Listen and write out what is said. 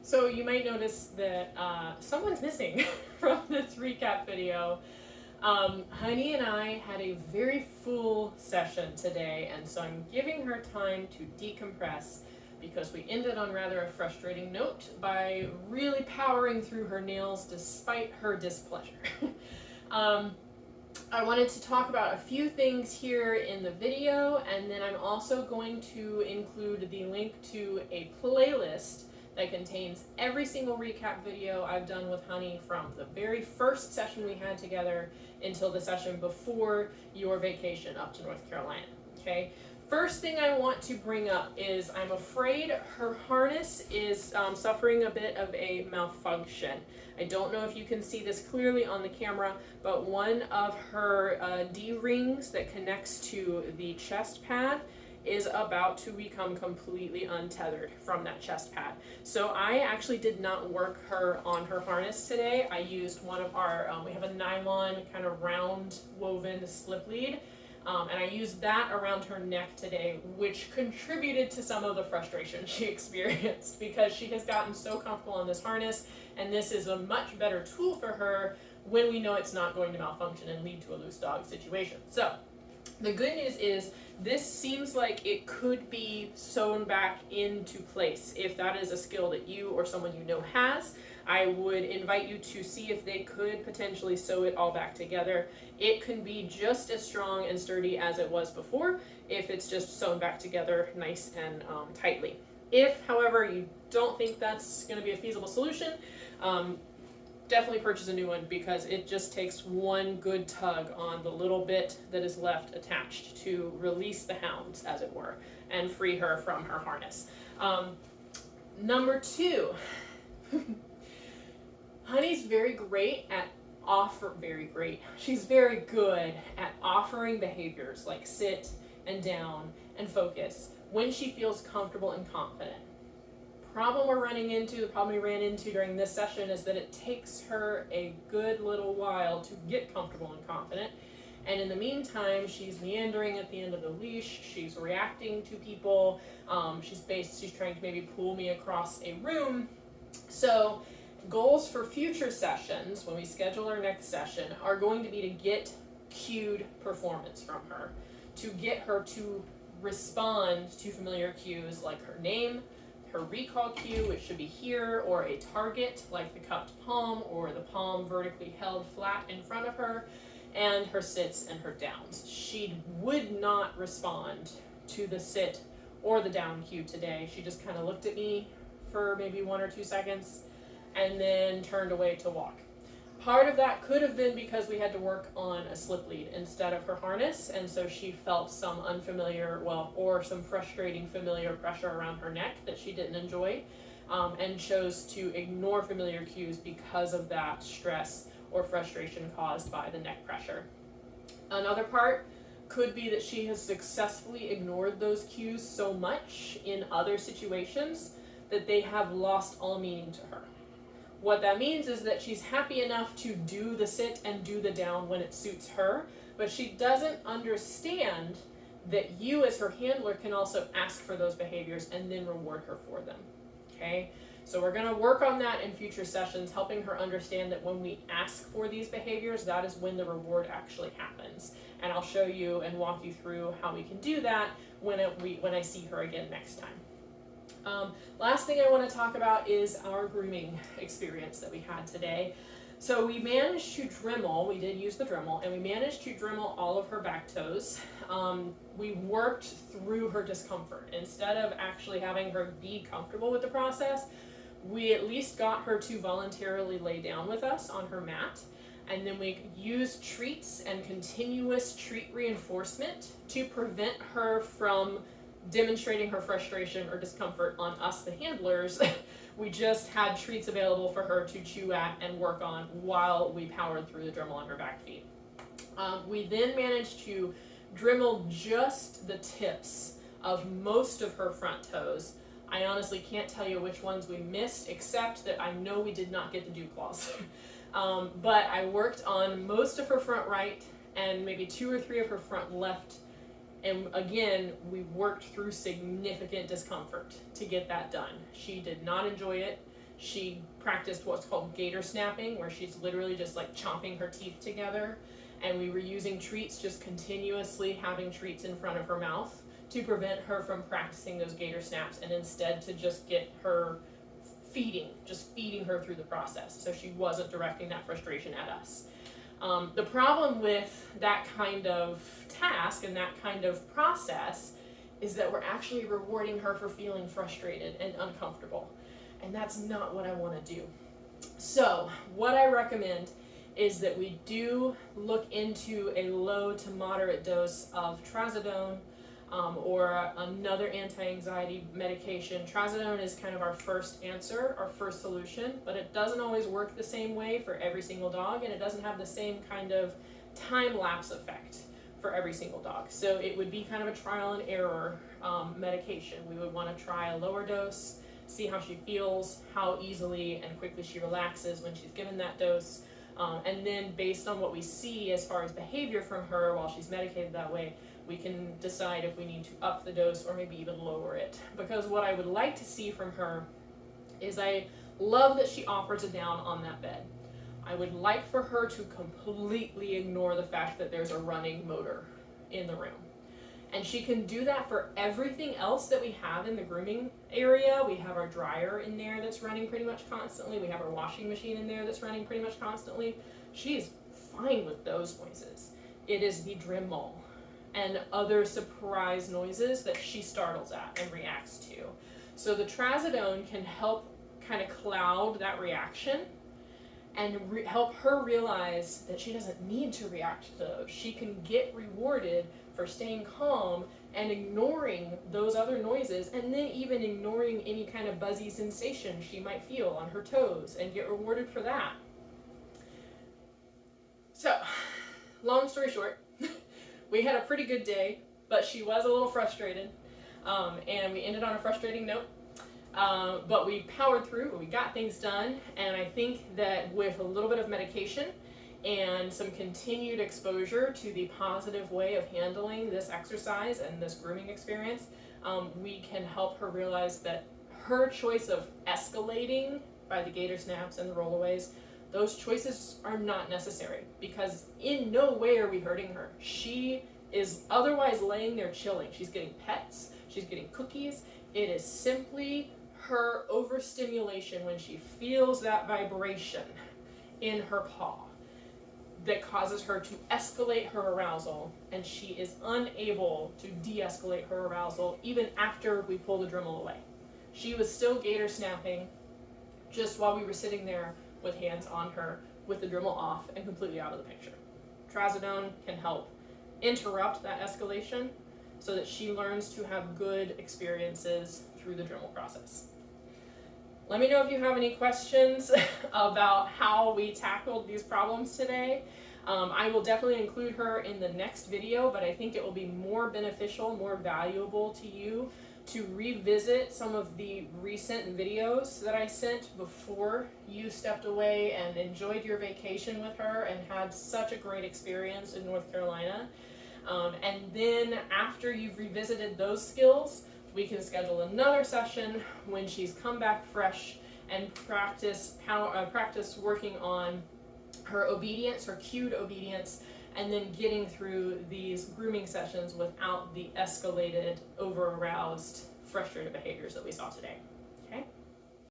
So you might notice that someone's missing from this recap video. Honey and I had a very full session today, and so I'm giving her time to decompress because we ended on rather a frustrating note by really powering through her nails despite her displeasure. I wanted to talk about a few things here in the video, and then I'm also going to include the link to a playlist that contains every single recap video I've done with Honey from the very first session we had together until the session before your vacation up to North Carolina. Okay? First thing I want to bring up is I'm afraid her harness is suffering a bit of a malfunction. I don't know if you can see this clearly on the camera, but one of her D-rings that connects to the chest pad is about to become completely untethered from that chest pad. So I actually did not work her on her harness today. I used one of our, we have a nylon kind of round woven slip lead, and I used that around her neck today, which contributed to some of the frustration she experienced because she has gotten so comfortable on this harness, and this is a much better tool for her when we know it's not going to malfunction and lead to a loose dog situation. So the good news is this seems like it could be sewn back into place. If that is a skill that you or someone you know has, I would invite you to see if they could potentially sew it all back together. It can be just as strong and sturdy as it was before if it's just sewn back together nice and tightly. If, however, you don't think that's going to be a feasible solution, definitely purchase a new one because it just takes one good tug on the little bit that is left attached to release the hounds, as it were, and free her from her harness. Number two, Honey's very great at she's very good at offering behaviors like sit and down and focus when she feels comfortable and confident. The problem we ran into during this session is that it takes her a good little while to get comfortable and confident. And in the meantime, she's meandering at the end of the leash, she's reacting to people, she's trying to maybe pull me across a room. So goals for future sessions, when we schedule our next session, are going to be to get cued performance from her, to get her to respond to familiar cues like her name, her recall cue, which should be here, or a target like the cupped palm or the palm vertically held flat in front of her, and her sits and her downs. She would not respond to the sit or the down cue today. She just kind of looked at me for maybe 1 or 2 seconds and then turned away to walk. Part of that could have been because we had to work on a slip lead instead of her harness, and so she felt some or some frustrating familiar pressure around her neck that she didn't enjoy, and chose to ignore familiar cues because of that stress or frustration caused by the neck pressure. Another part could be that she has successfully ignored those cues so much in other situations that they have lost all meaning to her. What that means is that she's happy enough to do the sit and do the down when it suits her, but she doesn't understand that you as her handler can also ask for those behaviors and then reward her for them. Okay? So we're going to work on that in future sessions, helping her understand that when we ask for these behaviors, that is when the reward actually happens. And I'll show you and walk you through how we can do that when I see her again next time. Last thing I want to talk about is our grooming experience that we had today. So we managed to Dremel, we did use the Dremel, and we managed to Dremel all of her back toes. We worked through her discomfort. Instead of actually having her be comfortable with the process, we at least got her to voluntarily lay down with us on her mat. And then we used treats and continuous treat reinforcement to prevent her from demonstrating her frustration or discomfort on us, the handlers. We just had treats available for her to chew at and work on while we powered through the Dremel on her back feet. We then managed to Dremel just the tips of most of her front toes. I honestly can't tell you which ones we missed, except that I know we did not get the dew claws. But I worked on most of her front right and maybe 2 or 3 of her front left. And again, we worked through significant discomfort to get that done. She did not enjoy it. She practiced what's called gator snapping, where she's literally just like chomping her teeth together. And we were using treats, just continuously having treats in front of her mouth to prevent her from practicing those gator snaps, and instead to just get her feeding her through the process, so she wasn't directing that frustration at us. The problem with that kind of task and that kind of process is that we're actually rewarding her for feeling frustrated and uncomfortable, and that's not what I want to do. So what I recommend is that we do look into a low to moderate dose of trazodone, or another anti-anxiety medication. Trazodone is kind of our first answer, our first solution, but it doesn't always work the same way for every single dog, and it doesn't have the same kind of time lapse effect for every single dog. So it would be kind of a trial and error medication. We would want to try a lower dose, see how she feels, how easily and quickly she relaxes when she's given that dose, and then based on what we see as far as behavior from her while she's medicated that way, we can decide if we need to up the dose or maybe even lower it. Because what I would like to see from her is, I love that she offers it down on that bed. I would like for her to completely ignore the fact that there's a running motor in the room. And she can do that for everything else that we have in the grooming area. We have our dryer in there that's running pretty much constantly. We have our washing machine in there that's running pretty much constantly. She's fine with those noises. It is the Dremel and other surprise noises that she startles at and reacts to. So the trazodone can help kind of cloud that reaction and help her realize that she doesn't need to react to those. She can get rewarded for staying calm and ignoring those other noises, and then even ignoring any kind of buzzy sensation she might feel on her toes, and get rewarded for that. So, long story short, we had a pretty good day, but she was a little frustrated, and we ended on a frustrating note. But we powered through, we got things done, and I think that with a little bit of medication and some continued exposure to the positive way of handling this exercise and this grooming experience, we can help her realize that her choice of escalating by the gator snaps and the rollaways, those choices are not necessary, because in no way are we hurting her. She is otherwise laying there chilling. She's getting pets, she's getting cookies. It is simply her overstimulation when she feels that vibration in her paw that causes her to escalate her arousal, and she is unable to de-escalate her arousal even after we pull the Dremel away. She was still gator snapping just while we were sitting there with hands on her, with the Dremel off and completely out of the picture. Trazodone can help interrupt that escalation so that she learns to have good experiences through the Dremel process. Let me know if you have any questions about how we tackled these problems today. I will definitely include her in the next video, but I think it will be more beneficial, more valuable to you to revisit some of the recent videos that I sent before you stepped away and enjoyed your vacation with her and had such a great experience in North Carolina. And then after you've revisited those skills, we can schedule another session when she's come back fresh and practice working on her obedience, her cued obedience, and then getting through these grooming sessions without the escalated, over-aroused, frustrated behaviors that we saw today.